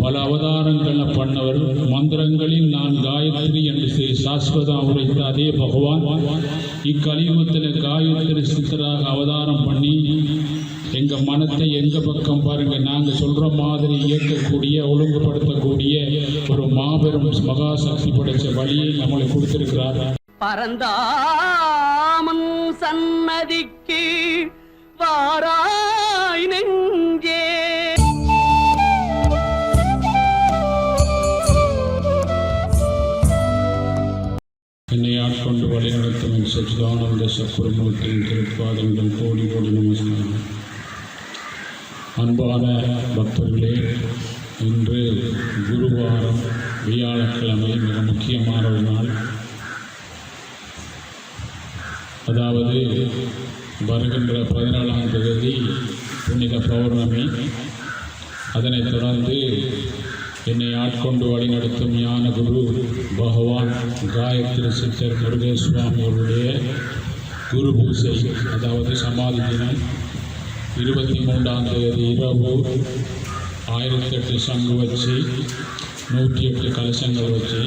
பல அவதாரங்களை பண்ணவர். மந்திரங்களில் நான் காயத்ரி என்று சாஸ்வதா உரைத்த அதே பகவான் இக்கலியுகத்தில் காயத்ரி சித்தராக அவதாரம் பண்ணி எங்கள் மனத்தை எங்கள் பக்கம் பாருங்கள், நாங்கள் சொல்கிற மாதிரி இயக்கக்கூடிய ஒழுங்குபடுத்தக்கூடிய ஒரு மாபெரும் மகா சக்தி படைத்த வழியை நம்மளை கொடுத்திருக்கிறார். பரந்தாமன் சன்னதிக்கு வாராய் நெஞ்சே. என்னை ஆட்கொண்டு வழிநடத்தும் சச்சிதானந்த சக்குருமூர்த்தியின் திருப்பாதங்கள் கோடி கோடி நமஸ்காரம். அன்பான பக்தர்களே, இன்று குருவாரம் வியாழக்கிழமை, மிக முக்கியமான ஒரு நாள். அதாவது வருகின்ற 17ஆம் தேதி புனித பௌர்ணமி. அதனைத் தொடர்ந்து என்னை ஆட்கொண்டு வழிநடத்தும் ஞான குரு பகவான் காயத்ரி சித்தர் முருகேசுவாமி அவருடைய குரு பூசை, அதாவது சமாதி தினம் 23ஆம் தேதி இரவு 1008 சங்கு வச்சு 108 கலசங்கள் வச்சு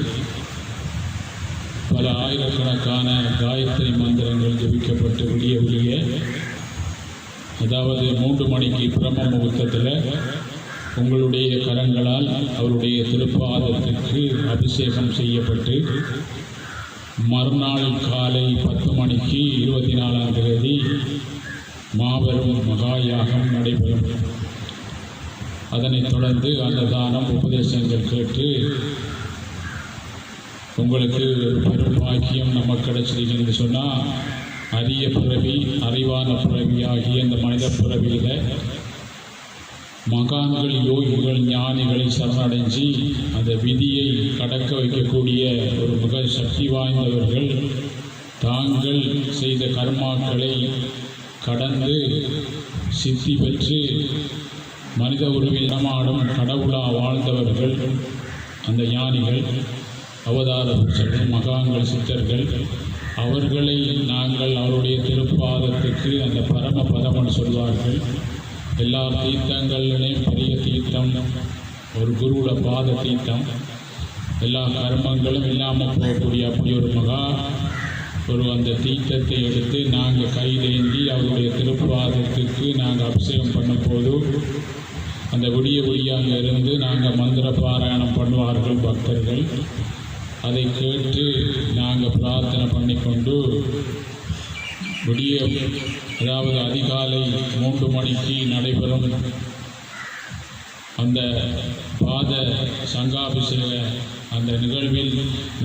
பல ஆயிரக்கணக்கான காயத்ரி மந்திரங்கள் ஜபிக்கப்பட்டு விடிய அதாவது 3 மணிக்கு பிரம்ம முகூர்த்தத்தில் உங்களுடைய கரங்களால் அவருடைய திருப்பாதத்திற்கு அபிஷேகம் செய்யப்பட்டு மறுநாள் காலை 10 மணிக்கு 24ஆம் தேதி மாபெரும் மகாயாகம் நடைபெறும். அதனைத் தொடர்ந்து அன்னதானம் உபதேசங்கள் கேட்டு உங்களுக்கு பெரும் பாக்கியம் நமக்கு கிடைச்சிருக்கு என்று சொன்னால், அரிய பிறவி, அறிவான பிறவி ஆகிய இந்த மனித பிறவியில் மகான்கள், யோகிகள், ஞானிகளை சரணடைஞ்சி அந்த விதியை கடக்க வைக்கக்கூடிய ஒரு மிக சக்தி வாய்ந்தவர்கள் தாங்கள் செய்த கர்மாக்களை கடந்து சித்தி பெற்று மனித உருவில் நடமாடும் கடவுளா வாழ்ந்தவர்கள் அந்த ஞானிகள், அவதார புருஷர்கள், மகான்கள், சித்தர்கள். அவர்களை நாங்கள் அவருடைய திருப்பாதத்துக்கு அந்த பரம பதம் சொல்வார்கள். எல்லா தீர்த்தங்களையும் பெரிய தீர்த்தம் ஒரு குருவோட பாத தீர்த்தம். எல்லா கர்மங்களும் இல்லாமல் போகக்கூடிய அப்படி ஒரு மகா ஒரு அந்த தீர்த்தத்தை எடுத்து நாங்கள் கையிலேந்தி அவருடைய திருப்பாதத்துக்கு நாங்கள் அபிஷேகம் பண்ணும்போது அந்த விடியாக இருந்து நாங்கள் மந்திர பாராயணம் பண்ணுவார்கள் பக்தர்கள். அதை கேட்டு நாங்கள் பிரார்த்தனை பண்ணிக்கொண்டு அதாவது அதிகாலை 3 மணிக்கு நடைபெறும் அந்த பாத சங்காபிஷேக அந்த நிகழ்வில்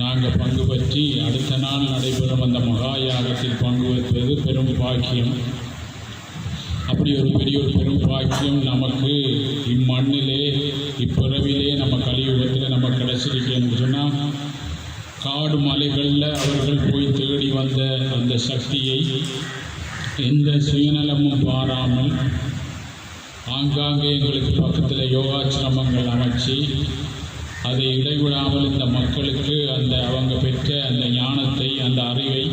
நாங்கள் பங்கு பற்றி அடுத்த நாள் நடைபெறும் அந்த மகாயாகத்தில் பங்கு வைப்பது பெரும் பாக்கியம். அப்படி ஒரு பெரிய ஒரு பெரும் பாக்கியம் நமக்கு இம்மண்ணிலே இப்பிறவிலே நம்ம கலியுகத்தில் நம்ம கிடைச்சிருக்கேன்னு சொன்னால், காடு மலைகளில் அவர்கள் போய் தேடி வந்த அந்த சக்தியை எந்த சுயநலமும் பாராமல் ஆங்காங்கே எங்களுக்கு பக்கத்தில் யோகாசிரமங்கள் அமைச்சு அதை இடைவிடாமல் இந்த மக்களுக்கு அந்த அவங்க பெற்ற அந்த ஞானத்தை, அந்த அறிவை,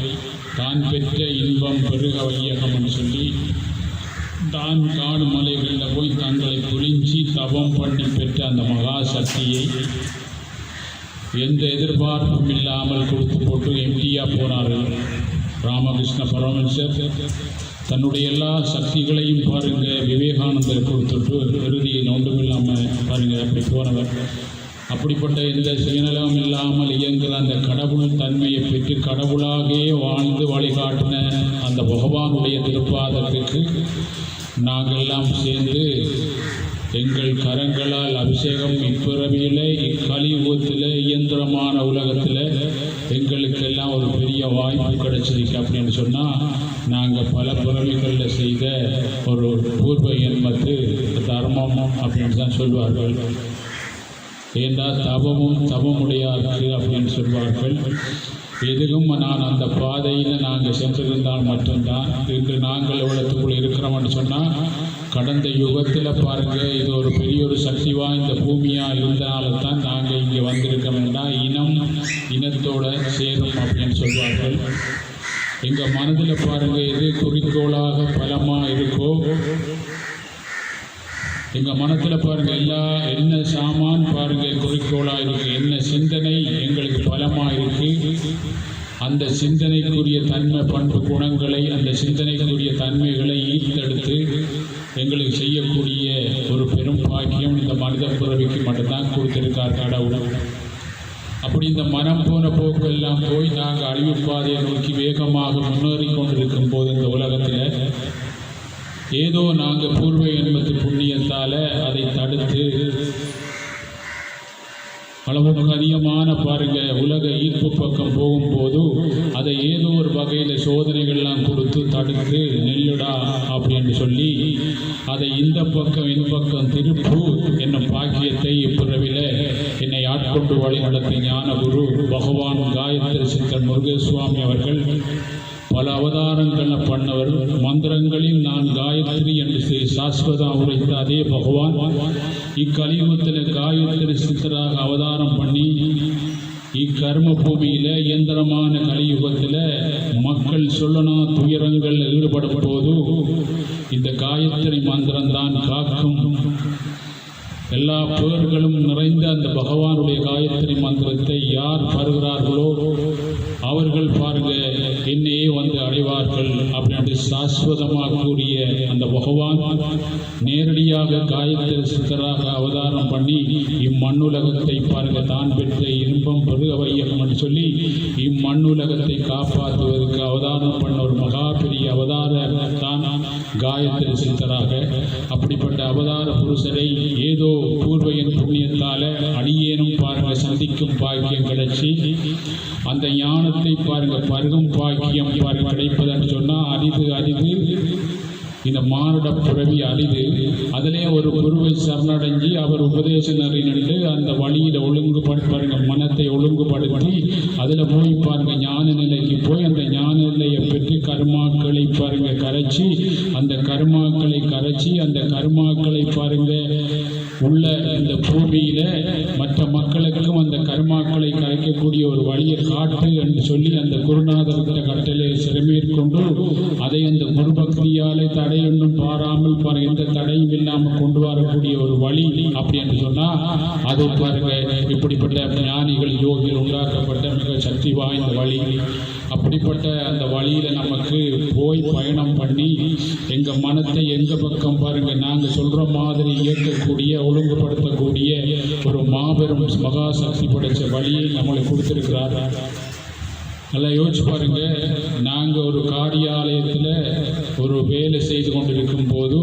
தான் பெற்ற இன்பம் பெருக வையகம்னு சொல்லி தான் காடு மலைகளில் போய் தங்களை புரிஞ்சு தவம் பண்ணி பெற்ற அந்த மகா சக்தியை எந்த எதிர்பார்ப்பும் இல்லாமல் கொடுத்து போட்டு எம்டியாக போனார்கள். ராமகிருஷ்ண பரமஹம்சர் தன்னுடைய எல்லா சக்திகளையும் பாருங்கள் விவேகானந்தர் கொடுத்துட்டு இறுதியில் ஒன்றுமில்லாமல் பாருங்கள் அப்படி போனவர். அப்படிப்பட்ட எந்த சுயநலமும் இல்லாமல் இயங்குகிற அந்த கடவுள் தன்மையை பெற்று கடவுளாகவே வாழ்ந்து வழிகாட்டின அந்த பகவானுடைய திருப்பாதத்துக்கு நாங்கள் எல்லாம் சேர்ந்து எங்கள் கரங்களால் அபிஷேகம் இப்பிறவியில் இக்கலியுகத்தில் இயந்திரமான உலகத்தில் எங்களுக்கெல்லாம் ஒரு பெரிய வாய்ப்பு கிடைச்சிருக்கு அப்படின்னு சொன்னால், நாங்கள் பல பிறவிகளில் செய்த ஒரு பூர்வ எண்மத்து தர்மம் அப்படின்னு தான் சொல்வார்கள். ஏண்டா தவமும் தவமுடையாருக்கு அப்படின்னு சொல்வார்கள். எதுவும் நான் அந்த பாதையில் நாங்கள் சென்றிருந்தால் மட்டும்தான் இன்று நாங்கள் உலகத்துக்குள் இருக்கிறோம்னு சொன்னால், கடந்த யுகத்தில் பாருங்கள் இது ஒரு பெரிய ஒரு சக்தி வாய்ந்த பூமியாக இருந்தனால தான் நாங்கள் இங்கே வந்திருக்கோம்னா இனத்தோடு சேரும் அப்படின்னு சொல்வார்கள். எங்கள் மனதில் பாருங்கள் எது குறிக்கோளாக பலமாக இருக்கோ, எங்கள் மனத்தில் பாருங்கள் என்ன சாமான் குறிக்கோளாக இருக்கு, என்ன சிந்தனை எங்களுக்கு பலமாக இருக்கு, அந்த சிந்தனைக்குரிய தன்மை பண்பு குணங்களை, அந்த சிந்தனைக்குரிய தன்மைகளை ஈர்த்தெடுத்து எங்களுக்கு செய்யக்கூடிய ஒரு பெரும் பாக்கியம் இந்த மனித பிறவிக்கு மட்டும்தான் கொடுத்திருக்கார் கடவுள். அப்படி இந்த மனம் போன போக்கெல்லாம் போய் நாங்கள் அழிவுப்பாதையை நோக்கி வேகமாக முன்னேறி கொண்டிருக்கும் போது இந்த உலகத்தில் ஏதோ நாங்கள் பூர்வ எண்பத்து புண்ணியத்தால் அதை தடுத்து அளவுக்கு அதிகமான உலக ஈர்ப்பு பக்கம் போகும்போது அதை ஏதோ ஒரு வகையில் சோதனைகள்லாம் கொடுத்து தடுத்து நெல்லுடா அப்படின்னு சொல்லி அதை இந்த பக்கம் திருப்பு என்னும் பாக்கியத்தை இப்பிறவில என்னை ஆட்கொண்டு வழி நடத்திய ஞான குரு பகவான் காயத்ரி சித்தர் முருகேசுவாமி அவர்கள் பல அவதாரங்களை பண்ணவர். மந்திரங்களில் நான் காயத்ரி என்று சாஸ்வதா உரைத்த அதே பகவான் இக்கலியுகத்தில் காயத்ரி சித்தராக அவதாரம் பண்ணி இக்கர்ம பூமியில் இயந்திரமான கலியுகத்தில் மக்கள் சொல்லனா துயரங்கள் ஈடுபடும் போது இந்த காயத்ரி மந்திரம்தான் காக்கும். எல்லா பேர்களும் நிறைந்த அந்த பகவானுடைய காயத்ரி மந்திரத்தை யார் பருகிறார்களோ அவர்கள் என்னையே வந்து அடைவார்கள் அப்படின்னு சாஸ்வதமாக கூறிய அந்த பகவான் நேரடியாக காயத்ரி சித்தராக அவதாரம் பண்ணி இம்மண்ணுலகத்தை தான் பெற்ற இன்பம் பெருக வையகம் என்று சொல்லி இம்மண்ணுலகத்தை காப்பாற்றுவதற்கு அவதாரம் பண்ண ஒரு மகா பெரிய அவதாரம் தான் காயத்ரி சித்தராக. அப்படிப்பட்ட அவதார புருஷரை ஏதோ பூர்வையின் புண்ணியத்தால் அடியேனும் சந்திக்கும் பாக்கியம் கிடைச்சி அந்த ஞானத்தை பருகும் பாக்கியம் கிடைப்பதுன்னு சொன்னால் அரிது இந்த மானுட பிறவி அரிது. அதிலே ஒரு குருவை சரணடைஞ்சி அவர் உபதேச நெறி நின்று அந்த வழியில் ஒழுங்குபடுத்த மனத்தை ஒழுங்குபடுத்தி அதில் போய் ஞான நிலைக்கு போய் அந்த ஞான நிலையை பெற்று கர்மாக்களை கரைச்சி அந்த கர்மாக்களை உள்ள இந்த பூமியில மற்ற மக்களுக்கும் அந்த கர்மாக்களை கரைக்கக்கூடிய ஒரு வழியை காட்டு என்று சொல்லி அந்த குருநாதர்கிட்ட கட்டளை சிறமேற்கொண்டு அதை அந்த குரு பக்தியாலே தடையொன்றும் பாராமல் எந்த தடையும் இல்லாமல் கொண்டு வரக்கூடிய ஒரு வழி அப்படி என்று சொன்னால் அது இப்படிப்பட்ட ஞானிகள் யோகிகள் உண்டாக்கப்பட்ட மிக சக்தி வாய்ந்த வழி. அப்படிப்பட்ட அந்த வழியில் நமக்கு போய் பயணம் பண்ணி எங்கள் மனத்தை எங்கள் பக்கம் நாங்கள் சொல்கிற மாதிரி இயக்கக்கூடிய ஒழுங்குபடுத்தக்கூடிய ஒரு மாபெரும் மகா சக்தி படைத்த வழியை நம்மளை கொடுத்திருக்கிறார். நல்லா யோசிச்சு நாங்கள் ஒரு காரியாலயத்தில் ஒரு வேலை செய்து கொண்டிருக்கும் போது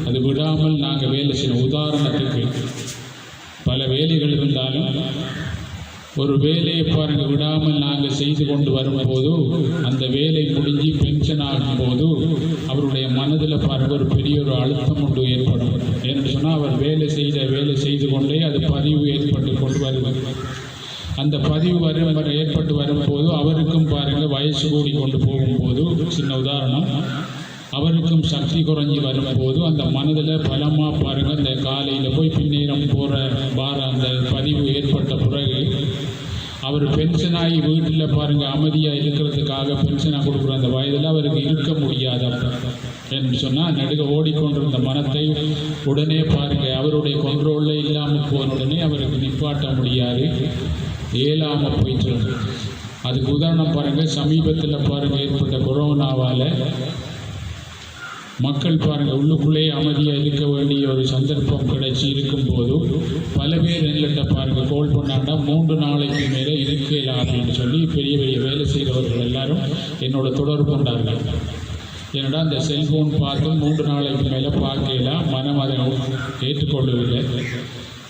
அது விடாமல் நாங்கள் வேலை செய்யணும். உதாரணத்துக்கு பல வேலைகள் இருந்தாலும் ஒரு வேலையை விடாமல் நாங்கள் செய்து கொண்டு வரும்போது அந்த வேலை முடிஞ்சு பென்ஷன் ஆகும்போது அவருடைய மனதில் ஒரு பெரிய ஒரு அழுத்தம் ஒன்று ஏற்படும். ஏன்னு சொன்னால் அவர் வேலை செய்து கொண்டே அது பதிவு ஏற்பட்டு கொண்டு வருவது. அந்த பதிவு ஏற்பட்டு வரும்போது அவருக்கும் வயசு கூடி கொண்டு போகும்போது சின்ன உதாரணம் அவருக்கும் சக்தி குறைஞ்சி வரும்போது அந்த மனதில் பலமாக அந்த காலையில் போய் பின்னேரம் போகிற அந்த பதிவு ஏற்பட்ட பிறகு அவர் பென்ஷனாகி வீட்டில் அமைதியாக இருக்கிறதுக்காக பென்ஷனாக கொடுக்குற அந்த வயதில் அவருக்கு இருக்க முடியாது என்று சொன்னால் நடுக ஓடிக்கொண்டிருந்த மனத்தை உடனே அவருடைய கொண்ட்ரோலில் இல்லாமல் போன உடனே அவருக்கு நிப்பாட்ட முடியாது, இயலாமல் போயிட்டு. அதுக்கு உதாரணம் சமீபத்தில் ஏற்பட்ட கொரோனாவால் மக்கள் உள்ளுக்குள்ளே அமைதியாக இருக்க வேண்டிய ஒரு சந்தர்ப்பம் கிடைச்சி இருக்கும்போது பல பேர் என்கிட்ட கோல் பண்ணாண்டா 3 நாளைக்கு மேலே இருக்கலாம் அப்படின்னு சொல்லி பெரிய பெரிய வேலை செய்கிறவர்கள் எல்லாரும் என்னோட தொடர்பு கொண்டார்கள். ஏன்னா அந்த செல்ஃபோன் பார்த்து 3 நாளைக்கு மேலே பார்க்கலாம், மனம் அதை ஏற்றுக்கொள்ளவில்லை.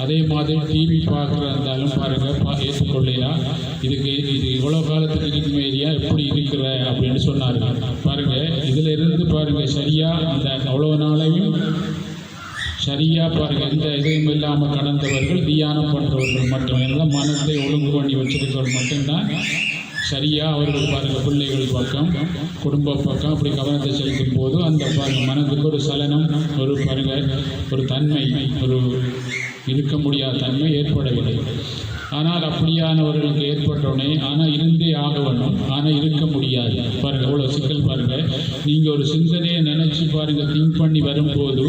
அதே மாதிரி டிவி பார்க்குறதா இருந்தாலும் ஏற்றுக்கொள்ளையா, இது இவ்வளோ காலத்துக்கு மேலேயா எப்படி இருக்கிற அப்படின்னு சொன்னார்கள். இதில் இருந்து சரியாக அந்த அவ்வளோ நாளையும் சரியாக எந்த இதுவும் இல்லாமல் கடந்தவர்கள் தியானம் பண்ணுறவர்கள் மட்டும் எல்லாம் மனத்தை ஒழுங்கு பண்ணி வச்சிருக்கிறவர்கள் மட்டும்தான் சரியாக அவர்கள் பிள்ளைகள் பக்கம் குடும்ப பக்கம் அப்படி கவனத்தை செலுத்தும் போது அந்த மனதுக்கு ஒரு சலனம் ஒரு தன்மை ஒரு இருக்க முடியாத தன்மை ஏற்படவில்லை. ஆனால் அப்படியானவர்களுக்கு ஏற்பட்டோடனே ஆனால் இருந்தே ஆக வேண்டும், ஆனால் இருக்க முடியாது. எவ்வளோ சிக்கல் நீங்கள் ஒரு சிந்தனையை நினச்சி திங்க் பண்ணி வரும்போது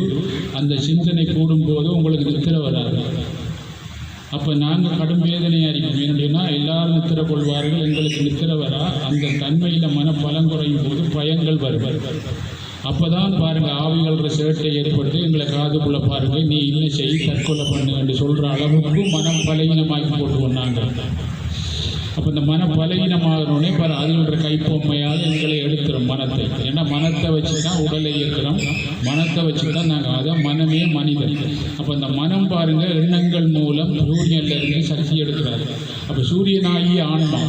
அந்த சிந்தனை கூடும்போது உங்களுக்கு நித்திரை வராது. அப்போ நாங்கள் கடும் வேதனையாக இருக்கும். ஏன்னா எல்லாரும் நித்திர கொள்வார்கள், எங்களுக்கு நித்திர வரா. அந்த தன்மையில் மன பலம் குறையும் போது பயங்கள் வரும். அப்போ தான் பாருங்கள் ஆவிகளோட சேட்டை ஏற்பட்டு எங்களை காதுக்குள்ள பாருங்கள் நீ இன்னும் செய் தற்கொலை பண்ணு என்று சொல்கிற அளவுக்கு மனம் பலகீனமாக்கி போட்டு வந்தாங்க. அப்போ இந்த மன பலகீனமாகணுன்னே பாரு அதோட கைப்பொம்மையால் எங்களை எடுத்துரும் மனத்தை. ஏன்னா மனத்தை வச்சு தான் உடலை இயக்கிறோம், மனத்தை வச்சு தான் நாங்கள் அதான் மனமே மனிதன். அப்போ இந்த மனம் பாருங்கள் எண்ணங்கள் மூலம் சூரியன்லேருந்து சக்தி எடுக்கிறாரு. அப்போ சூரியனாகி ஆன்மா,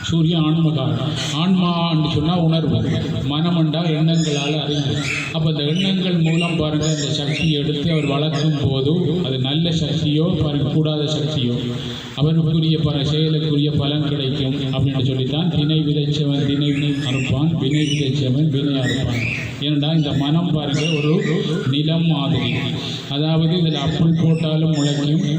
சூரியன் ஆன்மகாரம். ஆன்மான்னு சொன்னால் உணர்வு, மனமண்டா எண்ணங்களால் அறிந்து. அப்போ இந்த எண்ணங்கள் மூலம் பாருங்கள் அந்த சக்தியை எடுத்து அவர் வளர்க்கும் போது அது நல்ல சக்தியோ பாருங்கள் கூடாத சக்தியோ அவனுக்குரிய செயலுக்குரிய பலன் கிடைக்கும் அப்படின்னு சொல்லித்தான் திணை விதைச்சவன் திணை அறுப்பான், வினை விதைச்சவன் வினை அறுப்பான். ஏனென்றால் இந்த மனம் பாருங்கள் ஒரு நிலம் மாதிரி. அதாவது இதில் அப்புள் போட்டாலும் முளைக்கும்,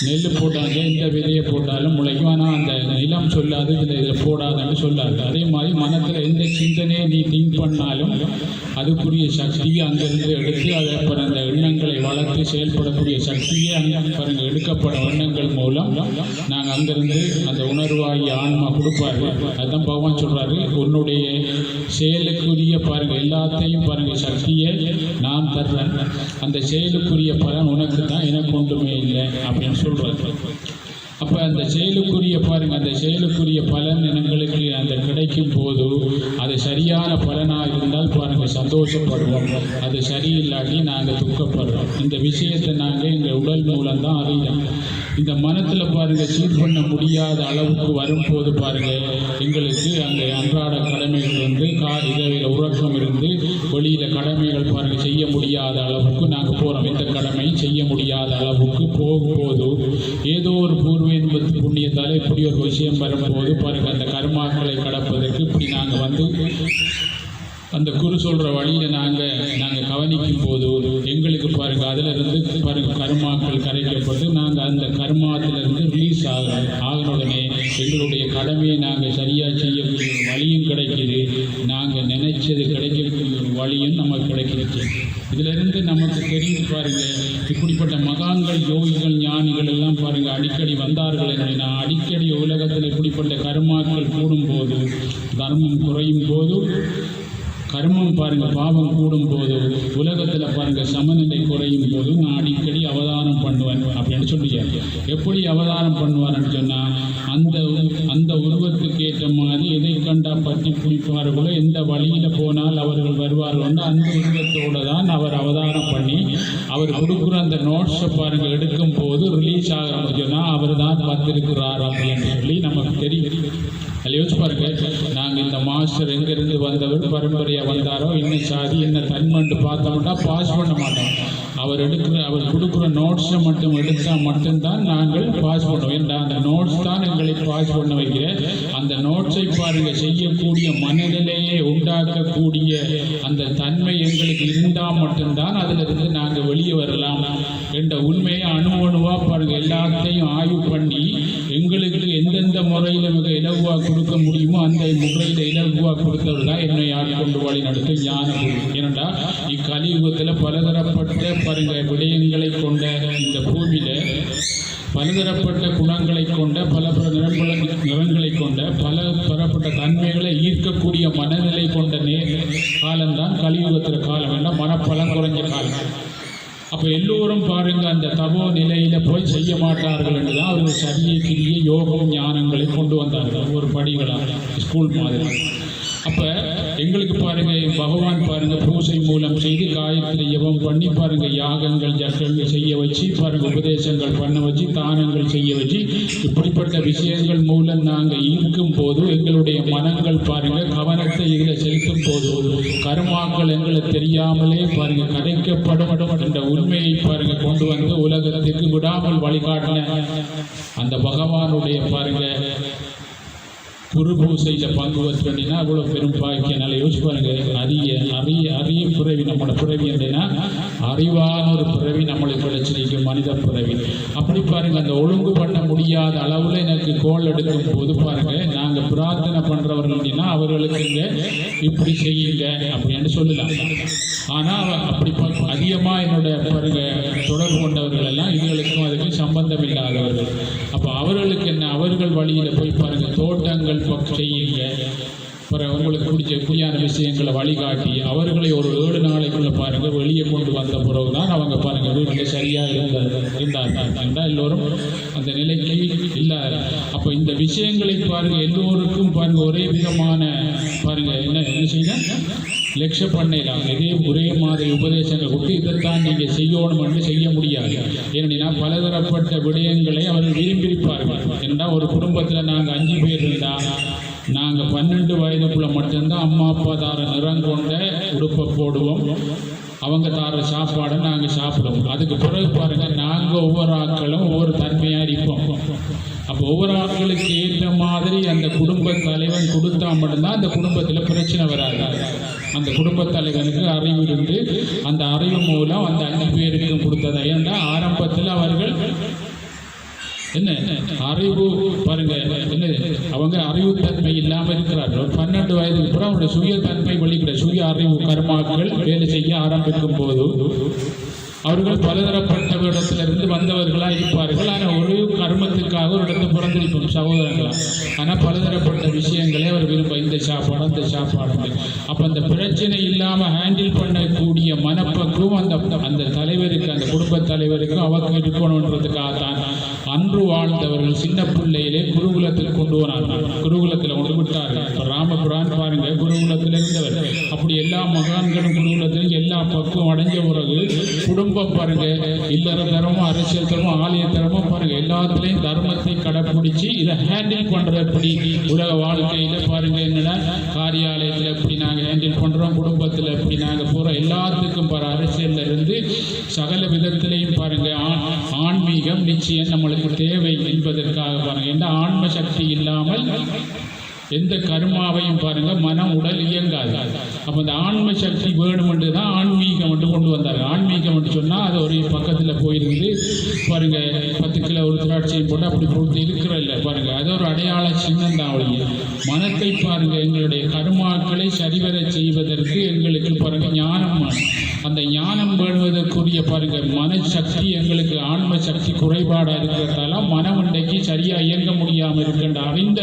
நெல் போட்டாங்க எந்த விதையை போட்டாலும் முளைக்கும். ஆனால் அந்த நிலம் சொல்லாது இதில் போடாதுன்னு சொல்லாது. அதே மாதிரி மனத்தில் எந்த சிந்தனையை நீ திங்க் பண்ணாலும் அதுக்குரிய சக்தியை அங்கிருந்து எடுத்து அதை அப்புறம் அந்த எண்ணங்களை வளர்த்து செயல்படக்கூடிய சக்தியை அங்கே பாருங்கள் எடுக்கப்படும் எண்ணங்கள் மூலம் நாங்கள் அங்கிருந்து அந்த உணர்வாகி ஆன்மா கொடுப்பாரு. அதுதான் பகவான் சொல்கிறாரு, உன்னுடைய செயலுக்குரிய பாருங்கள் எல்லாத்தையும் பாருங்கள் சக்தியை நான் தர்றேன், அந்த செயலுக்குரிய பலன் உனக்கு தான், எனக்கு ஒன்றுமே இல்லை அப்படின்னு சொல்கிறாரு. அப்போ அந்த செயலுக்குரிய பாருங்கள் அந்த செயலுக்குரிய பலன் எங்களுக்கு அந்த கிடைக்கும் போது அது சரியான பலனாக இருந்தால் பாருங்கள் சந்தோஷப்படுவோம், அது சரியில்லாட்டி நாங்கள் துக்கப்படுறோம். இந்த விஷயத்தை நாங்கள் எங்கள் உடல் மூலம்தான் அறிவோம். இந்த மனத்தில் பாருங்கள் சீர் பண்ண முடியாத அளவுக்கு வரும்போது பாருங்கள் எங்களுக்கு அந்த அன்றாட கடமைகள் வந்து இரவில் உறக்கம் இருந்து வெளியில் கடமைகள் பாருங்கள் செய்ய முடியாத அளவுக்கு நாங்கள் போகிறோம். எந்த கடமையும் செய்ய முடியாத அளவுக்கு போகும்போது ஏதோ ஒரு பூர்வ புண்ணியத்தால் இப்படி ஒரு விஷயம் வரும்போது பாருங்கள் அந்த கர்மாக்களை கடப்பதற்கு இப்படி நாங்கள் வந்து அந்த குரு சொல்கிற வழியில் நாங்கள் கவனிக்கும் போது எங்களுக்கு பாருங்கள் அதிலிருந்து பாருங்கள் கர்மாக்கள் கரைக்கப்பட்டு நாங்கள் அந்த கர்மாத்திலிருந்து ரிலீஸ் ஆகின உடனே எங்களுடைய கடமையை நாங்கள் சரியாக செய்யக்கூடிய ஒரு வழியும் கிடைக்கிது, நாங்கள் நினைச்சது கிடைக்கக்கூடிய ஒரு வழியும் நமக்கு கிடைக்கிறது. இதிலிருந்து நமக்கு தெரிந்து பாருங்கள் இப்படிப்பட்ட மகான்கள் யோகிகள் ஞானிகள் எல்லாம் பாருங்கள் அடிக்கடி வந்தார்கள் என்றால் அடிக்கடி உலகத்தில் இப்படிப்பட்ட கர்மாக்கள் கூடும்போது தர்மம் குறையும் போது கர்மம் பாருங்கள் பாவம் கூடும்போது உலகத்தில் பாருங்கள் சமநிலை குறையும் போது நான் அடிக்கடி அவதானம் பண்ணுவேன் அப்படின்னு சொல்லியார். எப்படி அவதானம் பண்ணுவார்னு சொன்னால் அந்த உருவத்துக்கு ஏற்ற மாதிரி எதை கண்டா பற்றி பிடிப்பார்களோ எந்த வழியில் போனால் அவர்கள் வருவார்கள்னு அந்த உருவத்தோடு தான் அவர் அவதானம் பண்ணி அவர் கொடுக்குற அந்த நோட்ஸை பாருங்கள் எடுக்கும் போது ரிலீஸ் ஆகிறோம்னு சொன்னால் அவர் தான் பார்த்திருக்கிறார் அப்படின்னு சொல்லி நமக்கு தெரியும். அதில் யோசிச்சு பாருங்க, நாங்கள் இந்த மாஸ்டர் எங்கேருந்து வந்தவர் பரம்பரையாக வந்தாரோ என்ன சாதி என்ன தன்மண்டு பார்த்தோம்னா பாஸ் பண்ண மாட்டோம். அவர் கொடுக்குற நோட்ஸை மட்டும் எடுத்தால் மட்டும்தான் நாங்கள் பாஸ் பண்ணுவோம். ஏன்னா அந்த நோட்ஸ் தான் எங்களை பாஸ் பண்ண வைக்கிற. அந்த நோட்ஸை பாருங்கள் செய்யக்கூடிய மனநிலையை உண்டாக்கக்கூடிய அந்த தன்மை எங்களுக்கு இருந்தால் மட்டும்தான் அதிலிருந்து நாங்கள் வெளியே வரலாம் என்ற உண்மையை அணுவணுவாக பாருங்கள் எல்லாத்தையும் ஆய்வு பண்ணி எங்களுக்கு எந்தெந்த முறையில் மிக இலகுவாக கொடுக்க முடியுமோ அந்த முறையில் இலகுவாக கொடுத்தவர் தான் என்னை ஆட்கொண்டு வழி நடத்தும் ஞான குரு. ஏனென்றால் இக்கலியுகத்தில் பலதரப்பட்ட பாருங்கள் விடயங்களை கொண்ட இந்த பூமியில் பலதரப்பட்ட குணங்களை கொண்ட பல நிறங்களை கொண்ட பல தரப்பட்ட தன்மைகளை ஈர்க்கக்கூடிய மனநிலை கொண்ட காலம்தான் கலியுகத்தில் காலம். என்ன மனப்பலம் குறைஞ்ச காலம். அப்போ எல்லோரும் பாருங்கள் அந்த தபோ நிலையில் போய் செய்ய மாட்டார்கள் என்று தான் அவர்கள் சரியை கிரிய யோகம் ஞானங்களை கொண்டு வந்தார்கள் ஒரு படிகளாக ஸ்கூல் மாதிரி. அப்போ எங்களுக்கு பாருங்கள் பகவான் பாருங்கள் பூசை மூலம் செய்து காயத்ரி யபம் பண்ணி பாருங்கள் யாகங்கள் ஜக்கங்கள் செய்ய வச்சு பாருங்கள் உபதேசங்கள் பண்ண வச்சு தானங்கள் செய்ய வச்சு இப்படிப்பட்ட விஷயங்கள் மூலம் நாங்கள் ஈர்க்கும் போது எங்களுடைய மனங்கள் பாருங்கள் கவனத்தை இதில் செலுத்தும் போது கர்மாக்கள் எங்களுக்கு தெரியாமலே பாருங்கள் கதைக்கப்படும் என்ற உண்மையை பாருங்கள் கொண்டு வந்து உலகத்திற்கு விடாமல் வழிகாட்டின அந்த பகவானுடைய பாருங்கள் குரு பூசையில் பங்கு பெற்றோன்னா அவ்வளோ பெரும் பாக்கியம். நல்லா யோசிச்சு பாருங்க. அரிய பிறவி நம்மளோட பிறவி அப்படின்னா அறிவான ஒரு பிறவி நம்மளுக்கு கிடைச்சிருக்கும், மனித பிறவி. அப்படி பாருங்க, அந்த ஒழுங்கு பண்ண முடியாத அளவில் எனக்கு கோல் எடுக்கும் போது பாருங்க, நாங்கள் பிரார்த்தனை பண்ணுறவர்கள் அப்படின்னா அவர்களுக்கு இங்கே இப்படி செய்யுங்க அப்படின்னு சொல்லலாம். ஆனால் அப்படி அதிகமாக என்னோட பாருங்க தொடர்பு கொண்டவர்கள் எல்லாம் இதுகளுக்கும் அதுக்கும் சம்பந்தம் இல்லாதவர்கள். அப்போ அவர்களுக்கு என்ன, அவர்கள் வழியில் போய் பாருங்க தோட்டங்கள் செய்யுங்க, அப்புறம் உங்களுக்கு பிடிச்ச புரியான விஷயங்களை வழிகாட்டி அவர்களை ஒரு 7 நாளைக்குள்ள பாருங்க வெளியே கொண்டு வந்த பிறகு தான் அவங்க பாருங்க வீட்டில் சரியாக இருந்தார்கள். எல்லோரும் அந்த நிலைக்கு இல்லாத. அப்போ இந்த விஷயங்களை பாருங்க எல்லோருக்கும் பாருங்க ஒரே விதமான பாருங்க என்ன செய்ய லட்ச பண்ணலாம். இதே ஒரே மாதிரி உபதேசங்கள் கொடுத்து இதைத்தான் நீங்கள் செய்யணும் என்று செய்ய முடியாது. ஏன்னா பலதரப்பட்ட விடயங்களை அவர்கள் விரும்பியிருப்பார்கள். ஏன்னா ஒரு குடும்பத்தில் நாங்கள் 5 பேர் இருந்தால் நாங்கள் 12 வயதுக்குள்ள மட்டும்தான் அம்மா அப்பா தார நிறம் கொண்ட உடுப்பை போடுவோம், அவங்க தார சாப்பாடை நாங்கள் சாப்பிடுவோம். அதுக்கு பிறகு பாருங்கள் நாங்கள் ஒவ்வொரு ஆட்களும் ஒவ்வொரு தன்மையாக இருப்போம். அப்போ ஒவ்வொரு ஆட்களுக்கு ஏற்ற மாதிரி அந்த குடும்ப தலைவன் கொடுத்தா மட்டும்தான் அந்த குடும்பத்தில் பிரச்சனை வராது. அந்த குடும்ப தலைவனுக்கு அறிவு இருந்து அந்த அறிவு மூலம் அந்த 5 பேருக்கும் கொடுத்தது. ஏன்னா ஆரம்பத்தில் அவர்கள் என்ன அறிவு பாருங்க என்ன அவங்க அறிவுத்தன்மை இல்லாமல் இருக்கிறார்கள். 12 வயதுக்கு அப்புறம் அவருடைய சுயத்தன்மை வெளிக்கிற சுய அறிவு கர்மாக்கள் வேலை செய்ய ஆரம்பிக்கும் போது அவர்கள் பலதரப்பட்ட இடத்திலிருந்து வந்தவர்களாக இருப்பார்கள். ஆனால் ஒரு கர்மத்திற்காக ஒரு இடத்துல பிறந்திருக்கும் சகோதரர்களா. ஆனால் பலதரப்பட்ட விஷயங்களை அவர் விரும்ப, இந்த சாப்பாடு அந்த சாப்பாடு. அப்போ அந்த பிரச்சனை இல்லாமல் ஹேண்டில் பண்ணக்கூடிய மனப்பக்குவம் அந்த தலைவருக்கு, அந்த குடும்ப தலைவருக்கும் அவங்க இருக்கணுன்றதுக்காக தான் அன்று வாழ்ந்தவர்கள் சின்ன பிள்ளையிலே குருகுலத்தில் கொண்டு வரார்கள். குருகுலத்தில் கொண்டு விட்டார்கள். இப்போ ராமபுரான் பாருங்க குருகுலத்தில் இருந்தவர். அப்படி எல்லா மகான்களும் குருகுலத்திலும் எல்லா பக்குவம் அடைஞ்ச பிறகு குடும்பம் பாருங்க இல்லற தரமும் அரசியல் தரமும் ஆலய தரமும் பாருங்க எல்லாத்துலேயும் தர்மத்தை கடைப்பிடிச்சு இதை ஹேண்டில் பண்ணுறது எப்படி உலக வாழ்க்கையில் பாருங்க என்னன்னா காரியாலயத்தில் எப்படி நாங்கள் ஹேண்டில் பண்ணுறோம், குடும்பத்தில் எப்படி நாங்கள் போகிறோம், எல்லாத்துக்கும் பாரு அரசியலில் இருந்து சகல விதத்திலையும் பாருங்க ஆன்மீகம் நிச்சயம் நம்மளுக்கு தேவை என்பதற்காக பாருங்க. எந்த ஆன்ம சக்தி இல்லாமல் எந்த கர்மாவையும் பாருங்க மனம் உடல் இயங்காது. அப்போ அந்த ஆன்ம சக்தி வேணும் என்று தான் ஆன்மீகம் என்று கொண்டு வந்தாங்க. ஆன்மீகம் என்று சொன்னால் அது ஒரு பக்கத்தில் போயிருந்து பாருங்க 10 கிலோ ஒரு திராட்சையை போட்டு அப்படி போட்டு இருக்கிறதில்ல பாருங்க, அது ஒரு அடையாள சின்னம் தான். அவளையே மனத்தை பாருங்க எங்களுடைய கர்மாக்களை சரிவர செய்வதற்கு எங்களுக்கு பாருங்க ஞானம், அந்த ஞானம் வேணுவதற்குரிய பாருங்க மனசக்தி எங்களுக்கு ஆன்ம சக்தி குறைபாடாக இருக்கிறதால மனம் இன்றைக்கு சரியாக இயங்க முடியாமல் இருக்கின்ற அறிந்த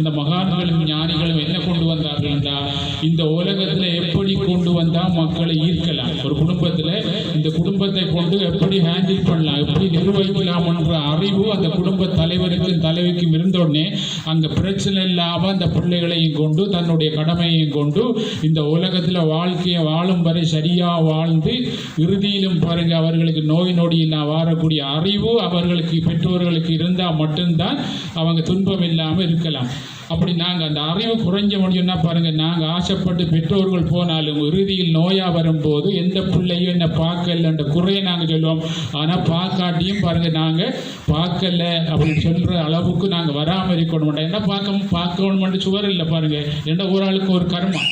இந்த மகான்களும் ஞானிகளும் என்ன கொண்டு வந்தார்கள் என்றால் இந்த உலகத்தில் எப்படி கொண்டு வந்தால் மக்களை ஈர்க்கலாம், ஒரு குடும்பத்தில் இந்த குடும்பத்தை கொண்டு எப்படி ஹேண்டில் பண்ணலாம், எப்படி நிர்வகிக்கலாம் என்ற அறிவு அந்த குடும்ப தலைவருக்கும் தலைவிக்கும் இருந்தோடனே அங்கே பிரச்சனை இல்லாமல் அந்த பிள்ளைகளையும் கொண்டு தன்னுடைய கடமையையும் கொண்டு இந்த உலகத்தில் வாழ்க்கையை வாழும் வரை சரியாக வாழ்ந்து இறுதியிலும் பாருங்க அவர்களுக்கு நோய் நொடி இல்லாமல் வாழக்கூடிய அறிவு அவர்களுக்கு பெற்றோர்களுக்கு இருந்தால் மட்டும்தான் அவங்க துன்பம் இல்லாமல் இருக்கலாம். அப்படி நாங்கள் அந்த அறிவு குறைஞ்ச முடியும்னா பாருங்கள் நாங்கள் ஆசைப்பட்டு பெற்றோர்கள் போனாலும் இறுதியில் நோயாக வரும்போது எந்த பிள்ளையும் என்னை பார்க்கலன்ற குறையை நாங்கள் சொல்லுவோம். ஆனால் பார்க்காட்டியும் பாருங்கள் நாங்கள் பார்க்கல அப்படின்னு சொல்கிற அளவுக்கு நாங்கள் வராமல் இருக்கணும். என்ன பார்க்கணுமென்று சுவர் இல்லை பாருங்கள், ஏன்னா ஒரு ஆளுக்கு ஒரு கர்மம்.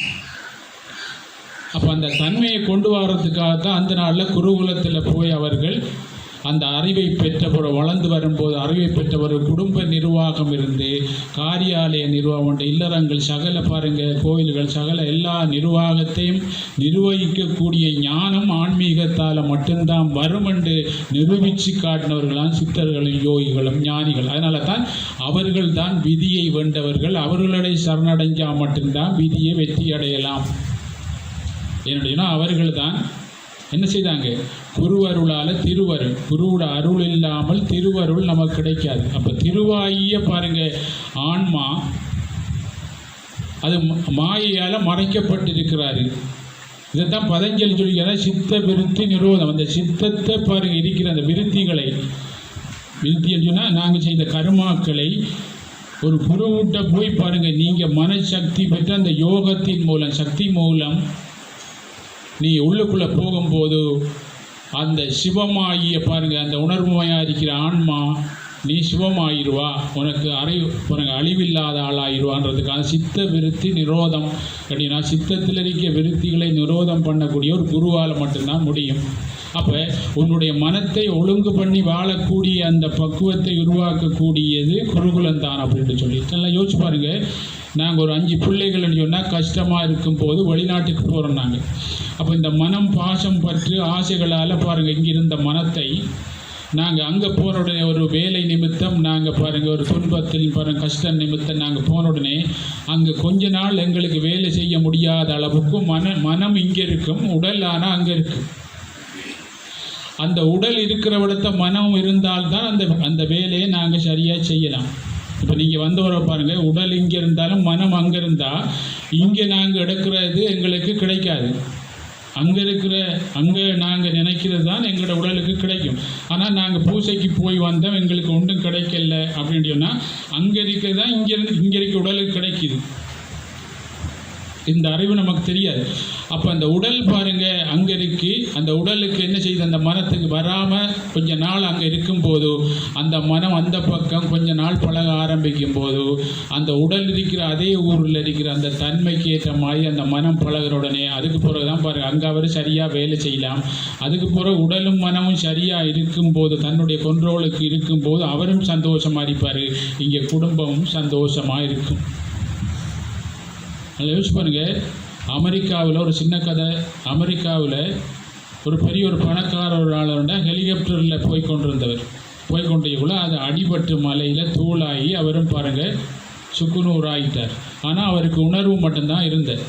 அப்போ அந்த தன்மையை கொண்டு வர்றதுக்காகத்தான் அந்த நாளில் குருகுலத்தில் போய் அவர்கள் அந்த அறிவை பெற்றவர் வளர்ந்து வரும்போது அறிவை பெற்றவர் குடும்ப நிர்வாகம் இருந்து காரியாலய நிர்வாகம் இல்லறங்கள் சகல பாருங்க கோயில்கள் சகல எல்லா நிர்வாகத்தையும் நிர்வகிக்கக்கூடிய ஞானம் ஆன்மீகத்தால் மட்டும்தான் வரும் என்று நிரூபித்து காட்டினவர்களாம் சித்தர்களும் யோகிகளும் ஞானிகள். அதனால தான் அவர்கள் தான் விதியை வென்றவர்கள். அவர்களை சரணடைஞ்சால் மட்டும்தான் விதியை வெற்றி அடையலாம். என்னுடையனா அவர்கள் தான் என்ன செய்தாங்க, குருவருளால் திருவருள், குருவோட அருள் இல்லாமல் திருவருள் நமக்கு கிடைக்காது. அப்போ திருவாயிய பாருங்க ஆன்மா அது மாயையால் மறைக்கப்பட்டிருக்கிறாரு. இதைத்தான் பதஞ்சலி சொல்லிக்கிற சித்த விருத்தி நிரோதம். அந்த சித்தத்தை பாருங்க இருக்கிற அந்த விருத்திகளை, விருத்தின்னு சொன்னால் நாங்கள் செய்த கர்மாக்களை ஒரு குருவிட்ட போய் பாருங்க நீங்கள் மனசக்தி பெற்ற அந்த யோகத்தின் மூலம் சக்தி மூலம் நீ உள்ளுக்குள்ளே போகும்போது அந்த சிவமாகிய பாருங்கள் அந்த உணர்வுமையாக இருக்கிற ஆன்மா நீ சிவமாயிருவா, உனக்கு அழிவில்லாத ஆளாயிருவான்றதுக்காக சித்த விருத்தி நிரோதம் அப்படின்னா சித்தத்தில் இருக்க விருத்திகளை நிரோதம் பண்ணக்கூடிய ஒரு குருவால் மட்டும்தான் முடியும். அப்போ உன்னுடைய மனத்தை ஒழுங்கு பண்ணி வாழக்கூடிய அந்த பக்குவத்தை உருவாக்கக்கூடியது குருகுலம்தான் அப்படின்னு சொல்லி நல்லா யோசிச்சு பாருங்க. நாங்கள் ஒரு 5 பிள்ளைகள்னு சொன்னால் கஷ்டமாக இருக்கும்போது வெளிநாட்டுக்கு போகிறோம் நாங்கள். அப்போ இந்த மனம் பாசம் பற்று ஆசைகளால் பாருங்கள் இங்கே இருந்த மனத்தை நாங்கள் அங்கே போன உடனே ஒரு வேலை நிமித்தம் நாங்கள் பாருங்கள் ஒரு துன்பத்தில் பாருங்கள் கஷ்டம் நிமித்தம் நாங்கள் போன உடனே அங்கே கொஞ்ச நாள் எங்களுக்கு வேலை செய்ய முடியாத அளவுக்கு மனம் இங்கே இருக்கும், உடல் ஆனால் அங்கே இருக்கும். அந்த உடல் இருக்கிற இடத்த மனம் இருந்தால்தான் அந்த வேலையை நாங்கள் சரியாக செய்யலாம். இப்போ நீங்கள் வந்தவரை பாருங்கள், உடல் இங்கே இருந்தாலும் மனம் அங்கே இருந்தால் இங்கே நாங்கள் எடுக்கிறது எங்களுக்கு கிடைக்காது. அங்கே நாங்கள் நினைக்கிறது தான் எங்களோட உடலுக்கு கிடைக்கும். ஆனால் நாங்கள் பூசைக்கு போய் வந்தோம் எங்களுக்கு ஒன்றும் கிடைக்கல அப்படின்னு சொன்னால் அங்கே இருக்கிறது தான் இங்கே இருக்க உடலுக்கு கிடைக்குது. இந்த அறிவு நமக்கு தெரியாது. அப்போ அந்த உடல் பாருங்கள் அங்கே இருக்கு, அந்த உடலுக்கு என்ன செய்யுது, அந்த மனத்துக்கு வராமல் கொஞ்ச நாள் அங்கே இருக்கும்போது அந்த மனம் அந்த பக்கம் கொஞ்ச நாள் பழக ஆரம்பிக்கும் போது அந்த உடல் இருக்கிற அதே ஊரில் இருக்கிற அந்த தன்மைக்கு ஏற்ற மாதிரி அந்த மனம் பழகிற உடனே அதுக்கு பிறகு தான் பாருங்கள் அங்கே அவர் சரியாக வேலை செய்யலாம். அதுக்கு பிறகு உடலும் மனமும் சரியாக இருக்கும்போது தன்னுடைய கொண்ட்ரோலுக்கு இருக்கும்போது அவரும் சந்தோஷமாக இருப்பார், இங்கே குடும்பமும் சந்தோஷமாக இருக்கும். அதில் யோசிச்சு பாருங்கள். அமெரிக்காவில் ஒரு சின்ன கதை. அமெரிக்காவில் ஒரு பெரிய ஒரு பணக்கார ஒரு ஆளோட ஹெலிகாப்டரில் போய்கொண்டிருக்கக்குள்ள அது அடிபட்டு மலையில் தூளாகி அவரும் பாருங்கள் சுக்குநூறாயிட்டார். ஆனால் அவருக்கு உணர்வு மட்டும்தான் இருந்தது.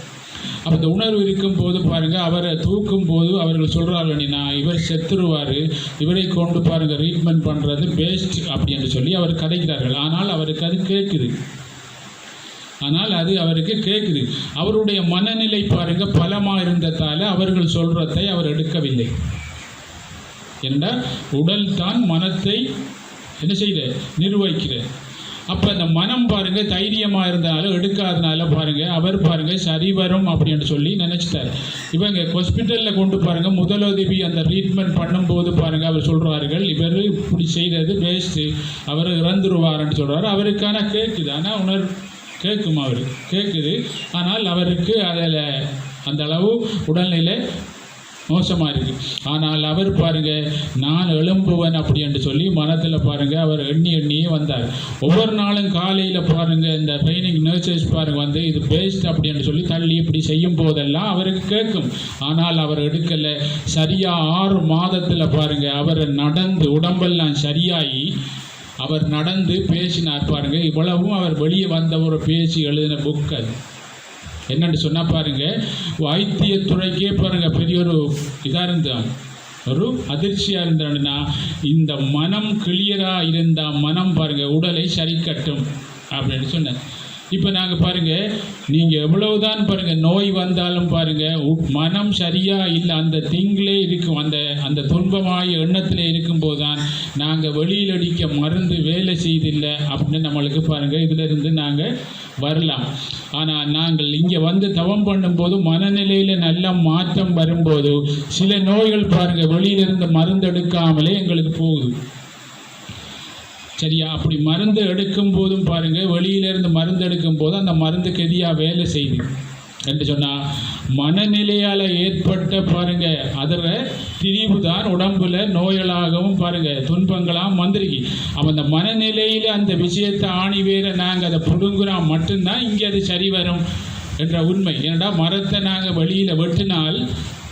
அப்போ இந்த உணர்வு இருக்கும்போது பாருங்கள் அவரை தூக்கும்போது அவர்கள் சொல்கிறார்கள், நான் இவர் செத்துருவார், இவரை கொண்டு பாருங்கள் ட்ரீட்மெண்ட் பண்ணுறது பெஸ்ட் அப்படின்னு சொல்லி அவர் கதைக்கிறார்கள். ஆனால் அவருக்கு அது கேட்குது. அவருக்கு கேட்குது. அவருடைய மனநிலை பாருங்க பலமாக இருந்ததால் அவர்கள் சொல்றதை அவர் எடுக்கவில்லை. என்றால் உடல் தான் மனத்தை என்ன செய்த நிர்வகிக்கிற. அப்போ அந்த மனம் பாருங்க தைரியமாக இருந்தாலும் எடுக்காதனால பாருங்க அவர் பாருங்க சரி வரும் அப்படின்னு சொல்லி நினைச்சிட்டார். இவங்க ஹாஸ்பிட்டலில் கொண்டு பாருங்க முதலுதவி அந்த ட்ரீட்மெண்ட் பண்ணும்போது பாருங்க அவர் சொல்றார்கள் இவர் இப்படி செய்கிறது வேஸ்ட்டு, அவர் இறந்துருவார்ன்னு சொல்றாரு. அவருக்கான கேட்குது, ஆனால் உணர்வு கேட்கும், அவருக்கு கேட்குது. ஆனால் அவருக்கு அதில் அந்த அளவு உடல்நிலை மோசமாக இருக்குது. ஆனால் அவர் பாருங்கள் நான் எழும்புவன் அப்படி என்று சொல்லி மனத்தில் பாருங்கள் அவர் எண்ணியே வந்தார். ஒவ்வொரு நாளும் காலையில் பாருங்கள் இந்த ட்ரைனிங் நர்சஸ் பாருங்கள் வந்து இது பெஸ்ட் அப்படின்னு சொல்லி தள்ளி இப்படி செய்யும் போதெல்லாம் அவருக்கு கேட்கும். ஆனால் அவர் எடுக்கலை. சரியாக 6 மாதத்தில் பாருங்கள் அவர் நடந்து உடம்பெல்லாம் சரியாகி அவர் நடந்து பேசினார் பாருங்க. இவ்வளவும் அவர் வெளியே வந்த ஒரு பேசி எழுதின புக் அது. என்னென்னு சொன்னால் பாருங்கள் வைத்தியத்துறைக்கே பாருங்கள் பெரிய ஒரு இதாக இருந்தான், ஒரு அதிர்ச்சியாக இருந்தான்னா இந்த மனம் கிளியராக இருந்தால் மனம் பாருங்கள் உடலை சரி கட்டும் அப்படின்னு சொன்னார். இப்போ நாங்கள் பாருங்கள் நீங்கள் எவ்வளவுதான் பாருங்கள் நோய் வந்தாலும் பாருங்கள் மனம் சரியாக இல்லை அந்த திங்கிலே இருக்கும், அந்த துன்பமாய எண்ணத்தில் இருக்கும்போது தான் நாங்கள் வெளியில் அடிக்க மருந்து வேலை செய்தில்லை அப்படின்னு நம்மளுக்கு பாருங்கள் இதிலிருந்து நாங்கள் வரலாம். ஆனால் நாங்கள் இங்கே வந்து தவம் பண்ணும்போது மனநிலையில் நல்ல மாற்றம் வரும்போது சில நோய்கள் பாருங்கள் வெளியிலிருந்து மருந்து எடுக்காமலே எங்களுக்கு போகுது. சரியா? அப்படி மருந்து எடுக்கும் போதும் பாருங்கள் வெளியிலேருந்து மருந்து எடுக்கும் போது அந்த மருந்துக்கு எதிராக வேலை செய்யுது என்று சொன்னால் மனநிலையால் ஏற்பட்ட பாருங்கள் அதில் திரிவு தான் உடம்புல நோய்களாகவும் பாருங்கள் துன்பங்களாகவும் வந்திருக்கு. அப்போ அந்த மனநிலையில் அந்த விஷயத்தை ஆணி வேற நாங்கள் அதை பிடுங்குறா மட்டும்தான் இங்கே அது சரி வரும் என்ற உண்மை. ஏன்னா மரத்தை நாங்கள் வெளியில் வெட்டினால்